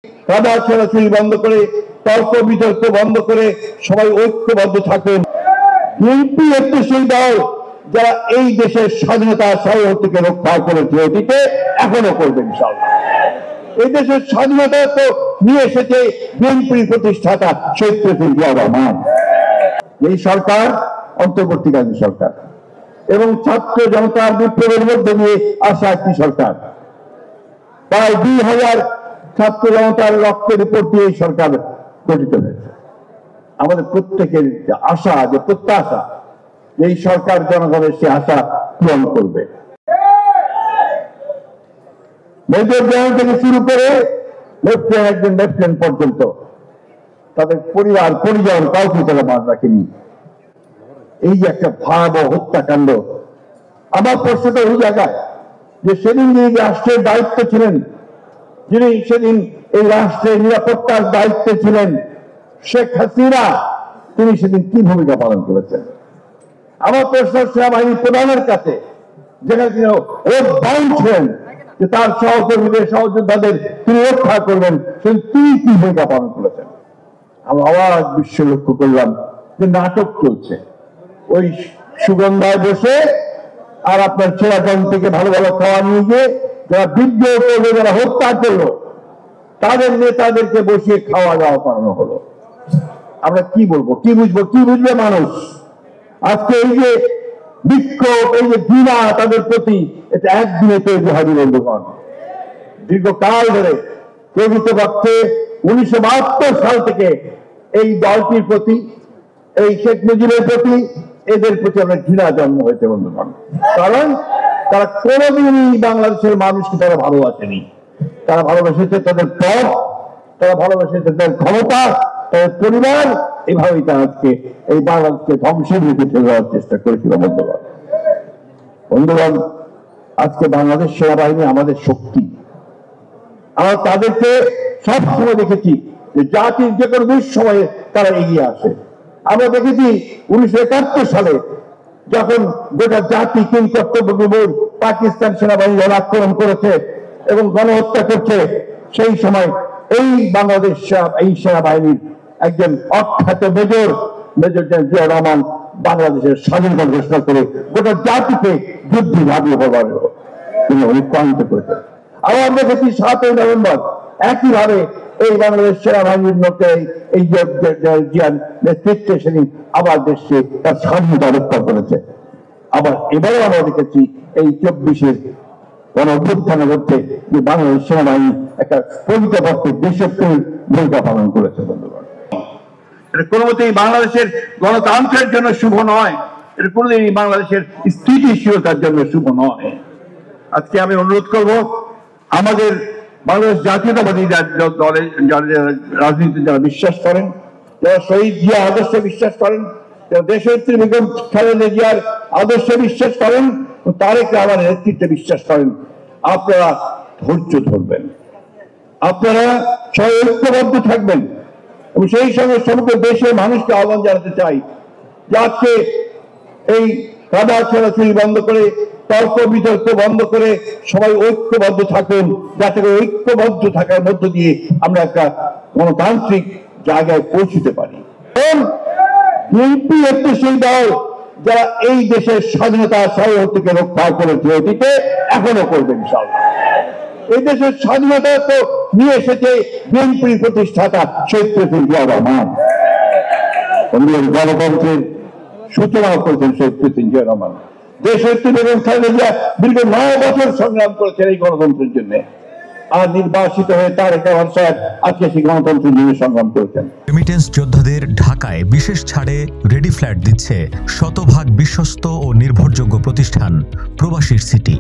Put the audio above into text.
কাদা ছোড়াছুড়ি বন্ধ করে, তর্ক বিতর্ক বন্ধ করে সবাই ঐক্যবদ্ধ থাকুন। বিএনপি হচ্ছে সেই দল যারা এই দেশের স্বাধীনতা সার্বভৌমত্বকে রক্ষা করেছে, অতীতে এখনো করবে ইনশাআল্লাহ। এই দেশের স্বাধীনতা তো নিয়ে এসেছে বিএনপির প্রতিষ্ঠাতা শহীদ প্রেসিডেন্ট জিয়া রহমান। এই সরকার অন্তর্বর্তীকালীন সরকার এবং ছাত্র জনতার বিপ্লবের মধ্যে দিয়ে আসা একটি সরকার। প্রায় 2000 ছাত্র জনতার রক্তের উপর দিয়ে এই সরকার গঠিত হয়েছে। আমাদের প্রত্যেকের যে আশা, যে প্রত্যাশা, এই সরকার জনগণের সে আশা পূরণ করবে। মেজর জেনারেল থেকে শুরু করে লেফটেন্যান্ট পর্যন্ত তাদের পরিবার পরিজন কাউকে তারা বাদ রাখেনি। এই যে একটা ভয়াবহ হত্যাকাণ্ড, আমার প্রশ্নটা ওই জায়গায় যে সেদিন যিনি রাষ্ট্রের দায়িত্ব ছিলেন, যিনি সেদিন এই রাষ্ট্রের নিরাপত্তার দায়িত্বে ছিলেন, শেখ হাসিনা, তিনি সেদিন কি ভূমিকা পালন করেছেন? আমার প্রশ্ন সেনাবাহিনী প্রধানের কাছে, যেখানে তিনি ওর বাউন্ড ছিলেন যে তার সহকর্মীদের সহযোদ্ধাদের তিনি রক্ষা করবেন, তিনি কি ভূমিকা পালন করেছেন? আমরা আবার বিশ্ব লক্ষ্য করলাম যে নাটক চলছে। ওই সুগন্ধায় বসে আর আপনার ছেড়াগঞ্জ থেকে ভালো ভালো খাওয়া নিয়ে গিয়ে যারা বিদ্রোহ করলো, যারা হত্যা করলো, তাদের নেতাদেরকে বসিয়ে খাওয়া দাওয়া করানো হলো। আমরা কি বলবো, কি বুঝবো, কি বুঝবে মানুষ? আজকে এই যে বিক্ষোভ, এই যে ঘৃণা তাদের প্রতি, এটা একদিনে তৈরি হয়নি বন্ধুগণ। দীর্ঘকাল ধরে প্রকৃতপক্ষে 1972 সাল থেকে এই দলটির প্রতি, এই শেখ মুজিবের প্রতি, এদের প্রতি আমরা ঘৃণা জন্ম হয়েছে বন্ধুগণ। কারণ তারা কোনোদিনই বাংলাদেশের মানুষকে তারা ভালোবাসেনি। তারা ভালোবেসেছে তাদের পদ, তারা ভালোবেসেছে তাদের ক্ষমতা, তাদের পরিবার। এইভাবেই তারা আজকে এই বাংলাদেশকে ধ্বংসের দিকে চলে যাওয়ার চেষ্টা করেছিল বন্ধুগণ। বন্ধুগণ, আজকে বাংলাদেশ সেনাবাহিনী আমাদের শক্তি। আমরা তাদেরকে সবসময় দেখেছি যে জাতির যে কোনো দুঃসময়ে তারা এগিয়ে আসে। আমরা দেখেছি 1971 সালে যখন গোটা জাতি কিংকর্তব্যবিমূঢ় পাকিস্তান সেনাবাহিনী আক্রমণ করেছে এবং গণহত্যা করছে, সেই সময় এই বাংলাদেশ এই সেনাবাহিনীর একজন অখ্যাত মেজর জেনারেল জিয়া রহমান বাংলাদেশের স্বাধীনতা ঘোষণা করে গোটা জাতিকে যুদ্ধে ঝাঁপিয়ে পড়বার তিনি অনুপ্রাণিত করেছেন। আবার দেখেছি 7ই নভেম্বর একইভাবে এই বাংলাদেশ সেনাবাহিনীর মধ্যে এই জিয়ার নেতৃত্বে সেদিন আবার দেশকে তার স্বাধীনতা রক্ষা করেছে। আবার এবারেও আমরা দেখেছি এই 24-এর গণ-অভ্যুত্থানের মধ্যে যে বাংলাদেশ সেনাবাহিনী একটা প্রকৃতপক্ষে দেশপ্রেমের ভূমিকা পালন করেছে বন্ধুগণ। এটা কোনোমতেই বাংলাদেশের গণতন্ত্রের জন্য শুভ নয়, এটা কোনোদিনই বাংলাদেশের স্থিতিশীলতার জন্য শুভ নয়। আজকে আমি অনুরোধ করব আমাদের বাংলাদেশ জাতীয়তাবাদী দলের রাজনীতি যারা বিশ্বাস করেন, যারা শহীদ জিয়া আদর্শে বিশ্বাস করেন, যারা দেশনেত্রী বেগম খালেদা জিয়ার আদর্শে বিশ্বাস করেন, তারেক রহমানের নেতৃত্বে বিশ্বাস করেন, আপনারা ধৈর্য ধরবেন, আপনারা সবাই ঐক্যবদ্ধ থাকবেন। এবং সেই সঙ্গে সমগ্র দেশের মানুষকে আহ্বান জানাতে চাই যে আজকে এই কাদা ছোড়াছুড়ি বন্ধ করে, তর্ক বিতর্ক বন্ধ করে সবাই ঐক্যবদ্ধ থাকুন, যাতে ঐক্যবদ্ধ থাকার মধ্য দিয়ে আমরা একটা গণতান্ত্রিক জায়গায় পৌঁছতে পারি। বিএনপি হচ্ছে সেই দল যারা এই দেশের স্বাধীনতা সার্বভৌমত্বকে রক্ষা করেছে, অতীতে এখনো করবে ইনশাআল্লাহ। এই দেশের স্বাধীনতা তো নিয়ে এসেছে বিএনপির প্রতিষ্ঠাতা শহীদ প্রেসিডেন্ট জিয়া রহমান। গণতন্ত্রের সূচনা করেছেন শহীদ প্রেসিডেন্ট জিয়া রহমান। দেশনেত্রী বেগম খালেদা জিয়া দীর্ঘ 9 বছর সংগ্রাম করেছেন এই গণতন্ত্রের জন্য, আর নির্বাসিত হয়ে তারেক রহমান সাহেব আজকে সেই গণতন্ত্রের জন্য সংগ্রাম করেছেন। রেমিটেন্স যোদ্ধাদের ঢাকায় বিশেষ ছাড়ে রেডি ফ্ল্যাট দিচ্ছে শতভাগ বিশ্বস্ত ও নির্ভরযোগ্য প্রতিষ্ঠান প্রবাসীর সিটি।